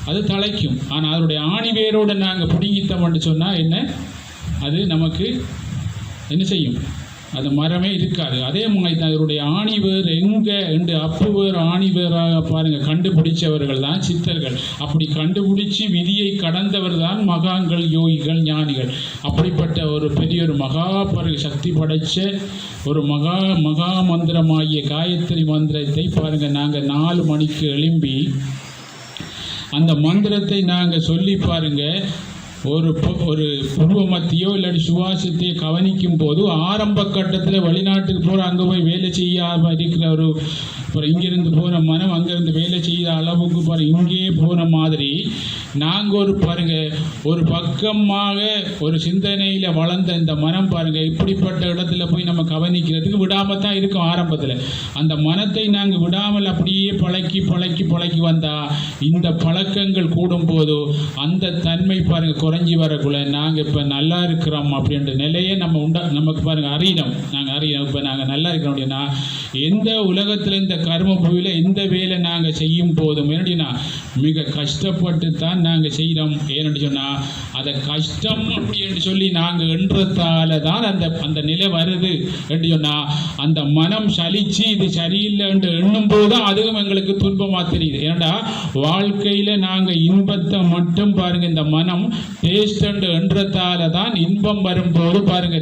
அது தலைக்கும், ஆனால் அதனுடைய ஆணி வேரோடு நாங்கள் பிடுங்கித்தோம்னு சொன்னால் என்ன அது நமக்கு என்ன செய்யும், அந்த மரமே இருக்காது. அதே மாதிரி தான் இதனுடைய ஆணி வேர் எங்கே என்று அப்பு வேர் ஆணி வேராக பாருங்கள் கண்டுபிடிச்சவர்கள் தான் சித்தர்கள். அப்படி கண்டுபிடிச்சி விதியை கடந்தவர் தான் மகான்கள் யோகிகள் ஞானிகள். அப்படிப்பட்ட ஒரு பெரிய ஒரு மகா சக்தி படைத்த ஒரு மகா மந்திரமாகிய காயத்ரி மந்திரத்தை பாருங்கள் நாங்கள் 4 மணிக்கு எழும்பி அந்த மந்திரத்தை நாங்கள் சொல்லி பாருங்கள் ஒரு புருவ மத்தியோ இல்லாட்டி சுவாசத்தையோ கவனிக்கும் போது ஆரம்ப கட்டத்தில் வெளிநாட்டுக்கு போகிற அங்கே போய் வேலை செய்யாமல் இருக்கிற ஒரு இங்கிருந்து போகிற மனம் அங்கேருந்து வேலை செய்கிற அளவுக்கு பாரு இங்கேயே போன மாதிரி நாங்கள் ஒரு பக்கமாக ஒரு சிந்தனையில் வளர்ந்த இந்த மனம் இப்படிப்பட்ட இடத்துல போய் நம்ம கவனிக்கிறதுக்கு விடாமல் தான் இருக்கும் ஆரம்பத்தில். அந்த மனத்தை நாங்கள் விடாமல் அப்படியே பழக்கி வந்தால் இந்த பழக்கங்கள் கூடும்போது அந்த தன்மை குறைஞ்சி வரக்குள்ள நாங்கள் இப்போ நல்லா இருக்கிறோம் அப்படின்ற நிலையை நமக்கு அறியணும். இப்போ நாங்கள் நல்லா இருக்கிறோம் அப்படின்னா எந்த உலகத்தில் இந்த கர்ம பூவியில் எந்த வேலை நாங்கள் செய்யும் போதும் என்னடினா மிக கஷ்டப்பட்டு தான் நாங்கள் செய்கிறோம். ஏன்னு சொன்னால் அதை கஷ்டம் அப்படி என்று சொல்லி நாங்கள் எண்றதால தான் அந்த நிலை வருது என்று சொன்னால் அந்த மனம் சலிச்சு இது சரியில்லை என்று எண்ணும் போது தான் அதுவும் எங்களுக்கு துன்பமாக தெரியுது. ஏன்னா வாழ்க்கையில் நாங்கள் இன்பத்தை மட்டும் இந்த மனம் டேஸ்ட் என்று எண்றதால தான் இன்பம் வரும்போது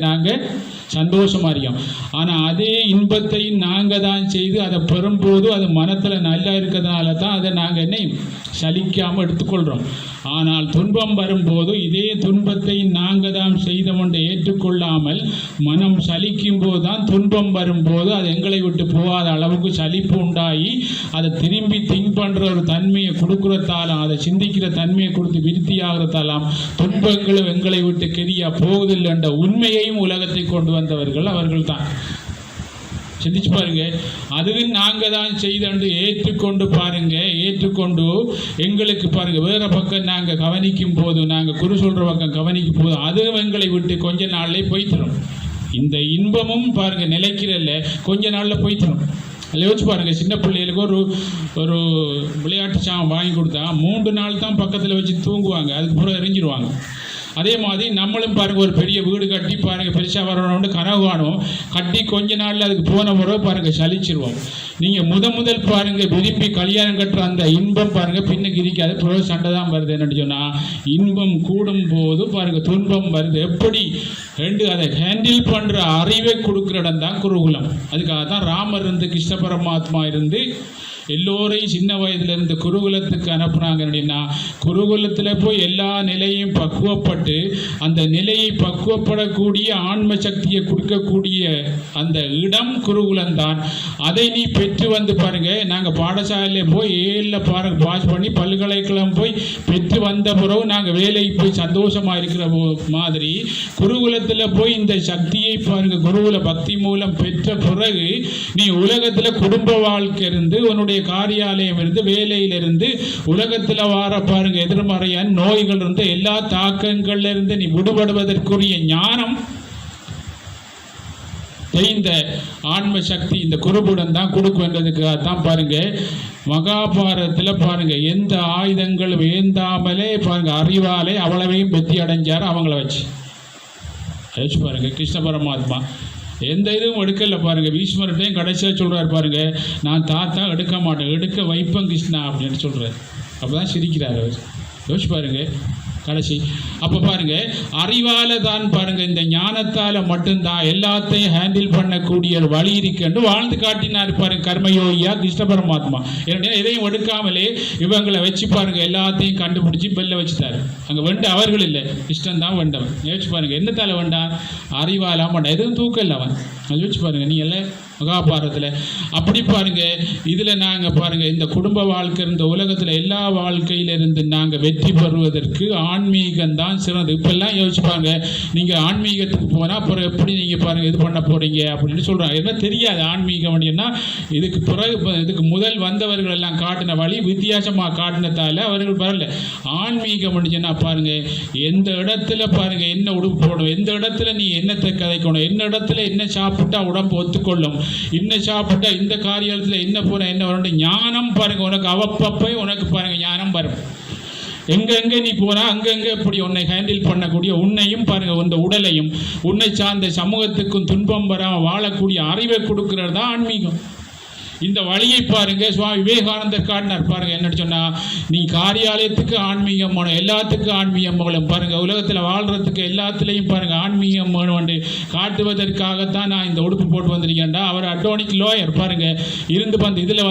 நாங்கள் சந்தோஷமா இருக்கோம். ஆனால் அதே இன்பத்தையும் நாங்கள் தான் செய்து அதை பெறும்போது அது மனத்தில் நல்லா இருக்கிறதுனால தான் அதை நாங்கள் என்ன சலிக்காமல் எடுத்துக்கொள்கிறோம். ஆனால் துன்பம் வரும்போது இதே துன்பத்தை நாங்கள் தான் செய்தவொன்றை ஏற்றுக்கொள்ளாமல் மனம் சலிக்கும் போது தான் துன்பம் வரும்போது அது எங்களை விட்டு போகாத அளவுக்கு சலிப்பு உண்டாகி அதை திரும்பி திங்க் பண்ணுற ஒரு தன்மையை கொடுக்குறதாலாம் அதை சிந்திக்கிற தன்மையை கொடுத்து விருத்தி ஆகிறதாலாம் துன்பங்களும் எங்களை விட்டு கெரியா போவதில்லை என்ற உண்மையையும் உலகத்தை கொண்டு வந்தவர்கள் அவர்கள் தான். சிந்திச்சு பாருங்க. அதுவும் நாங்கள் தான் செய்தண்டு ஏற்றுக்கொண்டு எங்களுக்கு வேற பக்கம் நாங்கள் கவனிக்கும் போது நாங்கள் குரு சொல்கிற பக்கம் கவனிக்கும் போது அதுவும் எங்களை விட்டு கொஞ்ச நாள்லேயே போய்த்தரும். இந்த இன்பமும் நிலைக்கிறல்ல கொஞ்ச நாளில் போய்த்தரும். அதில் யோசிச்சு பாருங்கள், சின்ன பிள்ளைகளுக்கு ஒரு விளையாட்டு சாமான் வாங்கி கொடுத்தா 3 நாள் தான் பக்கத்தில் வச்சு தூங்குவாங்க, அதுக்கு பிறகு எரிஞ்சிருவாங்க. அதே மாதிரி நம்மளும் ஒரு பெரிய வீடு கட்டி பெருசாக வரணும்னு கனவு காணும், கட்டி கொஞ்ச நாளில் அதுக்கு போன முறை சலிச்சிருவோம். நீங்கள் முதல் விரும்பி கல்யாணம் கட்டுற அந்த இன்பம் பின்னுக்கு இருக்காது, பிறகு சண்டை தான் வருது. என்னன்னு சொன்னால் இன்பம் கூடும் போது துன்பம் வருது. எப்படி அதை ஹேண்டில் பண்ணுற அறிவை கொடுக்குற இடம் தான் குருகுலம். அதுக்காக தான் ராமர் கிருஷ்ண பரமாத்மா எல்லோரையும் சின்ன வயதிலிருந்து குருகுலத்துக்கு அனுப்புனாங்க. அப்படின்னா குருகுலத்தில் போய் எல்லா நிலையும் பக்குவப்பட்டு அந்த நிலையை பக்குவப்படக்கூடிய ஆன்ம சக்தியை கொடுக்கக்கூடிய அந்த இடம் குருகுலம்தான். அதை நீ பெற்று நாங்கள் பாடசாலையில் போய் 7 பாஸ் பண்ணி பல்கலைக்கழகம் போய் பெற்று வந்த பிறகு நாங்கள் வேலைக்கு போய் சந்தோஷமாக இருக்கிற மாதிரி குருகுலத்தில் போய் இந்த சக்தியை குருகுல பக்தி மூலம் பெற்ற பிறகு நீ உலகத்தில் குடும்ப வாழ்க்கை இருந்து உன்னுடைய காரியாலயம் இருந்து வேலையிலிருந்து உலகத்தில் வார எதிர்மறையான நோய்கள் இருந்து எல்லா தாக்கங்கள்ல இருந்து நீ விடுபடுவதற்குரிய ஞானம் இந்த ஆன்ம சக்தி இந்த குருபுடன் தான் கொடுக்குன்றதுக்காக தான் மகாபாரதத்தில் எந்த ஆயுதங்கள் வேந்தாமலே அறிவாலே அவ்வளவையும் வெற்றி அடைஞ்சார் அவங்கள வச்சு கிருஷ்ண பரமாத்மா எந்த இதுவும் எடுக்கல பீஷ்மர்கிட்டையும் கடைசியாக சொல்கிறார் நான் தாத்தா எடுக்க மாட்டேன், எடுக்க வைப்பேன் கிருஷ்ணா அப்படின்னு சொல்கிறார். அப்போ தான் சிரிக்கிறார் அவர். யோசிச்சு கடைசி அப்போ அறிவால தான் இந்த ஞானத்தால் மட்டும்தான் எல்லாத்தையும் ஹேண்டில் பண்ணக்கூடிய வழி இருக்குன்னு வாழ்ந்து காட்டினார் கர்மயோகியா கிருஷ்ண பரமாத்மா. ஏன்னா எதையும் எடுக்காமலே இவங்களை வச்சு எல்லாத்தையும் கண்டுபிடிச்சி பெல்ல வச்சுட்டாரு. அங்கே வெண்டு அவர்கள் இல்லை, கிருஷ்ணன் தான் வெண்டவன். யோசிச்சு என்னத்தால வேண்டாம், அறிவால மாட்டான், எதுவும் தூக்கம் இல்லை அவன். அது யோசிச்சு நீ எல்லாம் மகாபாரதத்தில் அப்படி இதில் நாங்கள் இந்த குடும்ப வாழ்க்கை இந்த உலகத்தில் எல்லா வாழ்க்கையிலிருந்து நாங்கள் வெற்றி பெறுவதற்கு ஆன்மீகம்தான் சிறந்தது. இப்பெல்லாம் யோசிப்பாங்க, நீங்கள் ஆன்மீகத்துக்கு போனால் அப்புறம் எப்படி நீங்கள் இது பண்ண போகிறீங்க அப்படின்னு சொல்கிறாங்க. என்ன தெரியாது ஆன்மீகம் அப்படின்னா இதுக்கு பிறகு இதுக்கு முதல் வந்தவர்கள் எல்லாம் காட்டின வழி வித்தியாசமாக காட்டினதால அவர்கள் வரல. ஆன்மீகம் அப்படின்னா எந்த இடத்துல என்ன உடுப்பு போடணும், எந்த இடத்துல நீ என்னத்தை கதைக்கணும், என்ன இடத்துல என்ன சாப்பிட்டா உடம்பு ஒத்துக்கொள்ளும், இன்னும் சாப்பிட்டா இந்த காரியத்தில் என்ன போன என்ன வரும் ஞானம் உனக்கு அவ்வப்போ உனக்கு ஞானம் வரும். எங்கெங்கே நீ போனா அங்கங்கே இப்படி உன்னை ஹேண்டில் பண்ணக்கூடிய உன்னையும் இந்த உடலையும் உன்னை சார்ந்த சமூகத்துக்கும் துன்பம் வராமல் வாழக்கூடிய அறிவை கொடுக்கிறது தான் ஆன்மீகம். இந்த வழியை சுவாமி விவேகானந்தர் காட்டினார். என்ன சொன்னா, நீ காரியாலயத்துக்கு ஆன்மீகம் வேணும், எல்லாத்துக்கும் ஆன்மீகம் வேணும் உலகத்தில் வாழ்றதுக்கு எல்லாத்துலேயும் ஆன்மீகம் வேணும் காட்டுவதற்காகத்தான் நான் இந்த உடுப்பு போட்டு வந்திருக்கேன்டா. அவர் அட்டோனிக் லோயர் இருந்து இதில்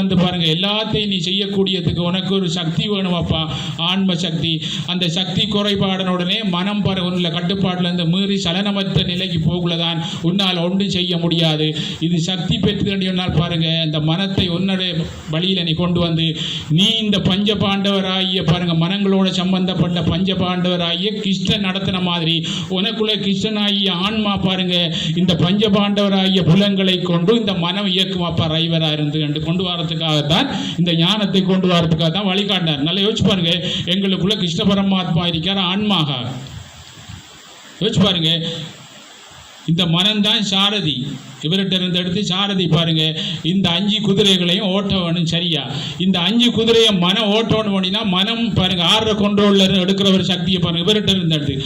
எல்லாத்தையும் நீ செய்யக்கூடியதுக்கு உனக்கு ஒரு சக்தி வேணும் அப்பா, ஆன்ம சக்தி. அந்த சக்தி குறைபாடனுடனே மனம் உள்ள கட்டுப்பாட்டில் இருந்து மீறி சலனமற்ற நிலைக்கு போகுள்ளதான் உன்னால் ஒன்றும் செய்ய முடியாது. இது சக்தி பெற்று வேண்டியனால் அந்த மனத்தை உன்னுடைய வழியில் நீ கொண்டு வந்து நீ இந்த பஞ்ச பாண்டவராகிய பாருங்க மனங்களோட சம்பந்தப்பட்ட பஞ்ச பாண்டவராகிய கிருஷ்ணன் நடத்தின மாதிரி உனக்குள்ள கிருஷ்ணனாகிய ஆன்மா பாருங்க இந்த பஞ்ச பாண்டவராகிய புலங்களை கொண்டு இந்த மனம் இயக்குமாப்பா ரைவராக இருந்து என்று கொண்டு வரதுக்காகத்தான் இந்த ஞானத்தை கொண்டு வரதுக்காக தான் வழிகாட்டினார். நல்லா யோசிச்சு பாருங்க, எங்களுக்குள்ள கிருஷ்ண பரமாத்மா இருக்கார் ஆன்மாக. யோசிச்சு பாருங்க, இந்த மனம்தான் சாரதி. இவர்கிட்ட இருந்து எடுத்து சாரதி பாருங்க இந்த 5 குதிரைகளையும் ஓட்ட வேணும். சரியா, இந்த 5 குதிரையை மனம் ஓட்டணும் அப்படின்னா மனம் பாருங்க ஆற கொண்டோல்ல எடுக்கிற ஒரு சக்தியை பாருங்க இவர்கிட்ட இருந்து எடுத்து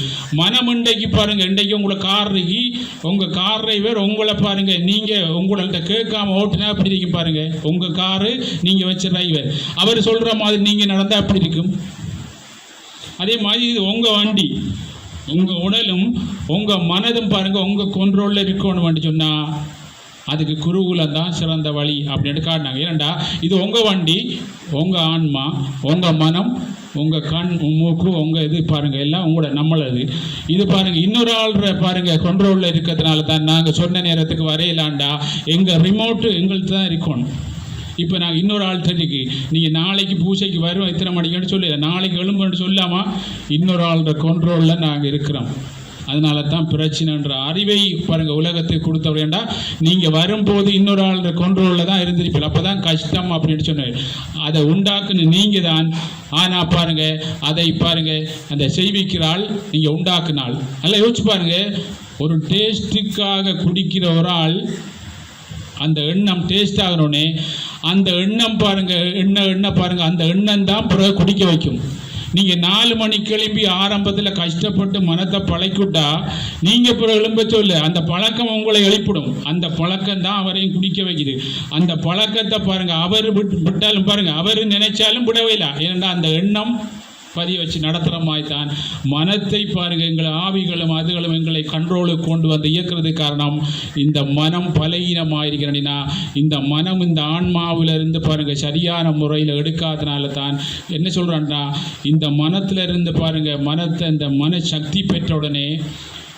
மனம் இன்றைக்கு பாருங்க இன்றைக்கு உங்களை கார் இருக்கு, உங்க கார் டிரைவர் உங்களை பாருங்க நீங்க உங்கள்கிட்ட கேட்காம ஓட்டுனா அப்படி இருக்கும் பாருங்க. உங்க காரு நீங்க வச்ச டிரைவர் அவர் சொல்ற மாதிரி நீங்க நடந்தா அப்படி இருக்கும். அதே மாதிரி இது உங்க வண்டி, உங்கள் உடலும் உங்கள் மனதும் பாருங்கள் உங்கள் கண்ட்ரோலில் இருக்கணும்னு சொன்னால் அதுக்கு குருகுலம் தான் சிறந்த வழி அப்படின்னு காட்டினாங்க. ஏன்டா இது உங்கள் வண்டி, உங்கள் ஆன்மா, உங்கள் மனம், உங்கள் கண், மூக்கு, உங்கள் இது பாருங்கள் எல்லாம் உங்களோட நம்மளது. இது பாருங்கள் இன்னொரு ஆள்ற பாருங்கள் கண்ட்ரோலில் இருக்கிறதுனால தான் நாங்கள் சொன்ன நேரத்துக்கு வரையலாண்டா எங்கள் ரிமோட்டு எங்கள்கிட்ட தான் இருக்கணும். இப்போ நாங்கள் இன்னொரு ஆள் தெரிஞ்சுக்கு நீங்கள் நாளைக்கு பூஜைக்கு வரும் இத்தனை மணிக்குன்னு சொல்லி நாளைக்கு எழும்புன்னு சொல்லாமா இன்னொரு ஆள்ற கண்ட்ரோலில் நாங்கள் இருக்கிறோம். அதனால தான் பிரச்சனைன்ற அறிவை பாருங்கள் உலகத்துக்கு கொடுத்த வேண்டா நீங்கள் வரும்போது இன்னொரு ஆள்ற கண்ட்ரோலில் தான் இருந்திருப்பீங்க. அப்போ தான் கஷ்டம் அப்படின்னு சொன்னார். அதை உண்டாக்குன்னு நீங்கள் தான். ஆனால் பாருங்கள் அதை பாருங்கள் அந்த செய்விக்கிறாள் நீங்கள் உண்டாக்குனாள். நல்லா யோசிச்சு பாருங்கள், ஒரு டேஸ்ட்டுக்காக குடிக்கிற ஒரு ஆள் அந்த எண்ணம் டேஸ்ட் ஆகணுன்னே அந்த எண்ணம் பாருங்க எண்ணெய் பாருங்க அந்த எண்ணம் தான் பிறகு குடிக்க வைக்கும். நீங்கள் 4 மணி கிளம்பி ஆரம்பத்தில் கஷ்டப்பட்டு மனத்தை பழக்கிவிட்டா நீங்கள் பிறகு எழும்ப சொல்ல அந்த பழக்கம் உங்களை எழுப்பிடும். அந்த பழக்கம் தான் அவரையும் குடிக்க வைக்குது. அந்த பழக்கத்தை பாருங்க அவர் விட்டாலும் பாருங்க அவர் நினைச்சாலும் விடவே இல்லை. ஏனென்றால் அந்த எண்ணம் பதிய வச்சு நடத்துகிற மாதிரி தான் மனத்தை பாருங்கள் எங்களை ஆவிகளும் அதுகளும் எங்களை கண்ட்ரோலுக்கு கொண்டு வந்து இயக்கிறது. காரணம் இந்த மனம் பலகீனமாயிருக்கிறனா இந்த மனம் இந்த ஆன்மாவிலிருந்து பாருங்கள் சரியான முறையில் எடுக்காதனால தான் என்ன சொல்கிறான்னா இந்த மனத்திலிருந்து பாருங்கள் மனத்தை இந்த மன சக்தி பெற்ற உடனே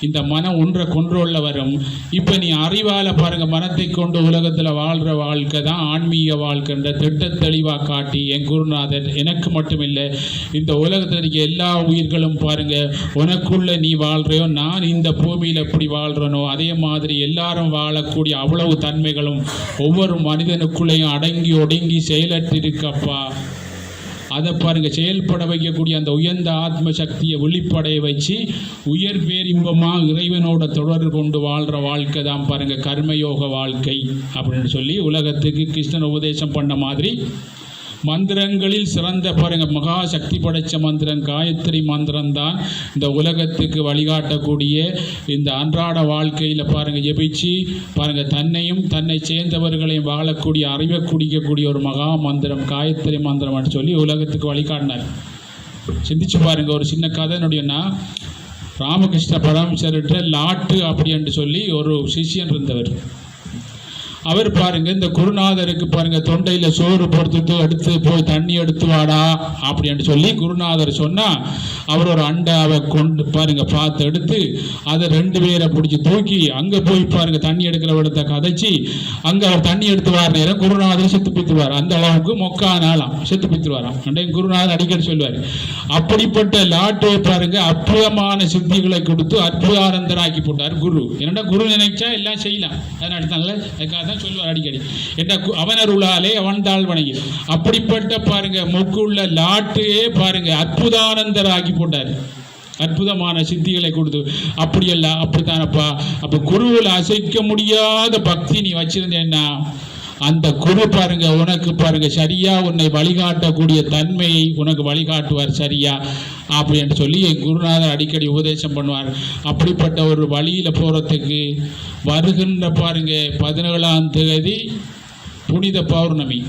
இந்த மனம் ஒன்றை கொண்டோல்ல வரும். இப்போ நீ அறிவால் பாருங்கள் மனத்தை கொண்டு உலகத்தில் வாழ்கிற வாழ்க்கை தான் ஆன்மீக வாழ்க்கைன்ற திட்ட தெளிவாக காட்டி என் குருநாதர் எனக்கு மட்டும் இல்லை இந்த உலகத்தில் இருக்க எல்லா உயிர்களும் பாருங்கள் உனக்குள்ளே நீ வாழ்கிறையோ நான் இந்த பூமியில் எப்படி வாழ்கிறனோ அதே மாதிரி எல்லாரும் வாழக்கூடிய அவ்வளவு தன்மைகளும் ஒவ்வொரு மனிதனுக்குள்ளேயும் அடங்கி ஒடுங்கி செயலற்றிருக்கப்பா. அதை பாருங்கள் செயல்பட வைக்கக்கூடிய அந்த உயர்ந்த ஆத்ம சக்தியை வெளிப்படைய வச்சு உயர் பேரின்பமாக இறைவனோட தொடர்பு கொண்டு வாழ்கிற வாழ்க்கை தான் பாருங்கள் கர்மயோக வாழ்க்கை அப்படின்னு சொல்லி உலகத்துக்கு கிருஷ்ணன் உபதேசம் பண்ண மாதிரி மந்திரங்களில் சிறந்த பாருங்கள் மகா சக்தி படைத்த மந்திரம் காயத்ரி மந்திரம் தான் இந்த உலகத்துக்கு வழிகாட்டக்கூடிய இந்த அன்றாட வாழ்க்கையில் பாருங்கள் ஜெபிச்சு பாருங்கள் தன்னையும் தன்னை சேர்ந்தவர்களையும் வாழக்கூடிய அறிவை குடிக்கக்கூடிய ஒரு மகா மந்திரம் காயத்ரி மந்திரம்னு சொல்லி உலகத்துக்கு வழிகாட்டினார். சிந்திச்சு பாருங்கள், ஒரு சின்ன கதைனுடையன்னா ராமகிருஷ்ண பரமஹம்சர்கிட்ட லாட்டு அப்படின்னு சொல்லி ஒரு சிஷியன் இருந்தவர். அவர் பாருங்க இந்த குருநாதருக்கு பாருங்க தொண்டையில் சோறு பொறுத்துட்டு எடுத்து போய் தண்ணி எடுத்து வாடா அப்படின்னு சொல்லி குருநாதர் சொன்னா அவர் ஒரு அண்டாவை கொண்டு பாருங்க பார்த்து எடுத்து அதை 2 பேரை பிடிச்சி தூக்கி அங்கே போய் பாருங்க தண்ணி எடுக்கிற இடத்த கதைச்சி அங்கே அவர் தண்ணி எடுத்து வர நேரம் குருநாதர் செத்து பித்துவார். அந்த அளவுக்கு மொக்கானாலாம் செத்து பித்துவாராம். குருநாதர் அடிக்கடி சொல்லுவார். அப்படிப்பட்ட லாட்டை பாருங்க அற்புதமான சித்திகளை கொடுத்து அற்புதானந்தராக்கி போட்டார் குரு. என்னடா குரு நினைச்சா எல்லாம் செய்யலாம். அதனால அதுக்காக தான் சொல்லுவார் அடிக்கடி என்ன அவனருளாலே அவன் தாழ் வணங்கி. அப்படிப்பட்ட பாருங்க மொக்குள்ள லாட்டையே பாருங்க அற்புதானந்தராக்கி போட்டார். அற்புதமான சித்திகளை கொடுத்து அப்படியல்ல அப்படித்தானப்பா. அப்போ குருவில் அசைக்க முடியாத பக்தி நீ வச்சிருந்தேன்னா அந்த குரு பாருங்க உனக்கு பாருங்க சரியா உன்னை வழிகாட்டக்கூடிய தன்மையை உனக்கு வழிகாட்டுவார் சரியா அப்படின்னு சொல்லி என் குருநாதர் அடிக்கடி உபதேசம் பண்ணுவார். அப்படிப்பட்ட ஒரு வழியில் போகிறதுக்கு வருகின்ற பாருங்க 17ஆம் தேதி புனித பௌர்ணமி,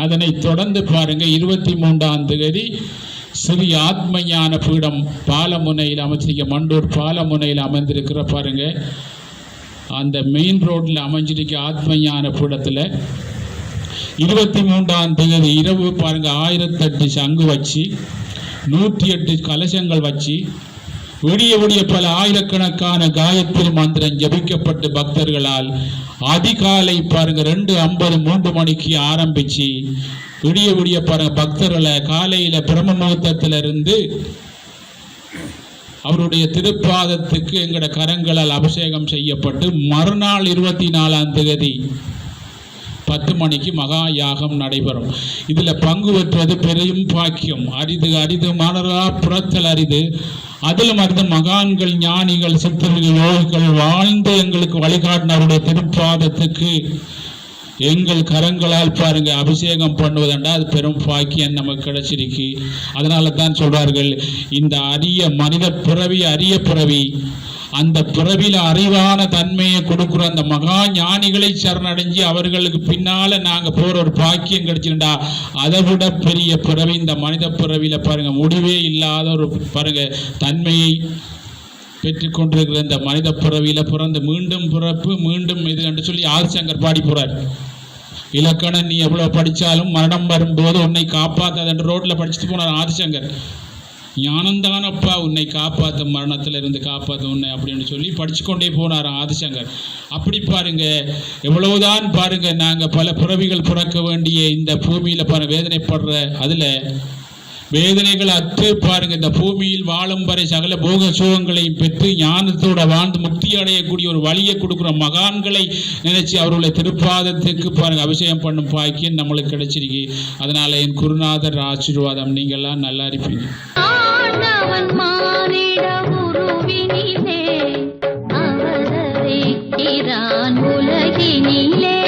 அதனை தொடர்ந்து பாருங்க 23ஆம் தேதி ஸ்ரீ ஆத்மஞான பீடம் பாலமுனையில் அமைச்சிருக்க மண்டூர் பாலமுனையில் அமைந்திருக்கிற பாருங்க அந்த மெயின் ரோட்டில் அமைஞ்சிருக்க ஆத்மஞான பீடத்தில் 23ஆம் தேதி இரவு பாருங்க 1008 சங்கு வச்சு 108 கலசங்கள் வச்சு விடிய விடிய பல ஆயிரக்கணக்கான காயத்ரி மந்திரம் ஜபிக்கப்பட்டு பக்தர்களால் அதிகாலை பாருங்க 2:50 3 மணிக்கு ஆரம்பிச்சு விடிய விடிய பாருங்க பக்தர்களை காலையில பிரம்ம முகூர்த்தத்திலிருந்து அவருடைய திருப்பாதத்துக்கு எங்கட கரங்களால் அபிஷேகம் செய்யப்பட்டு மறுநாள் 24ஆம் தேதி 10 மணிக்கு மகா யாகம் நடைபெறும். இதுல பங்கு பெற்றது பெரும் பாக்கியம். அரிது மாணவரா புறத்தல் அரிது. அதிலும் அரிது மகான்கள், ஞானிகள், சித்தர்கள், யோகிகள் வாழ்ந்து எங்களுக்கு வழிகாட்டினருடைய திருப்பாதத்துக்கு எங்கள் கரங்களால் பாருங்க அபிஷேகம் பண்ணுவதென்றா அது பெரும் பாக்கியம் நமக்கு கிடைச்சிருக்கு. அதனால தான் சொல்றார்கள், இந்த அரிய மனித பிறவி அரிய பிறவி, அந்த பிறவில அறிவான தன்மையை கொடுக்குற அந்த மகா ஞானிகளை சரணடைஞ்சு அவர்களுக்கு பின்னால நாங்க போற ஒரு பாக்கியம் கிடைச்சிருந்தா அதை விட பெரிய பிறவி இந்த மனித பிறவில பாருங்க முடிவே இல்லாத ஒரு பாருங்க தன்மையை பெற்றுக்கொண்டிருக்கிற இந்த மனித பிறவியில பிறந்து மீண்டும் பிறப்பு மீண்டும் இது என்று சொல்லி ஆதிசங்கர் பாடி போறார். இலக்கணம் நீ எவ்வளவு படிச்சாலும் மரணம் வரும்போது உன்னை காப்பாற்றாது என்று ரோட்ல படிச்சுட்டு போனார் ஆதிசங்கர். ஞானந்தானப்பா உன்னை காப்பாற்ற, மரணத்தில் இருந்து காப்பாற்ற உன்னை அப்படின்னு சொல்லி படிச்சு கொண்டே போனார் ஆதிசங்கர். அப்படி பாருங்க எவ்வளவுதான் பாருங்க நாங்க பல பிறவிகள் பிறக்க வேண்டிய இந்த பூமியில பாருங்க வேதனைப்படுற அதுல வேதனைகள் அற்று பாருங்க இந்த பூமியில் வாழும் வரை சகல போக சுகங்களையும் பெற்று ஞானத்தோட வாழ்ந்து முக்தி அடையக்கூடிய ஒரு வழியை கொடுக்குற மகான்களை நினைச்சு அவருடைய திருப்பாதத்துக்கு பாருங்க அபிஷேகம் பண்ணும் பாக்கியம் நம்மளுக்கு கிடைச்சிருக்கு. அதனால என் குருநாதர் ஆசீர்வாதம், நீங்கள்லாம் நல்லா இருப்பீங்க. உலகினிலே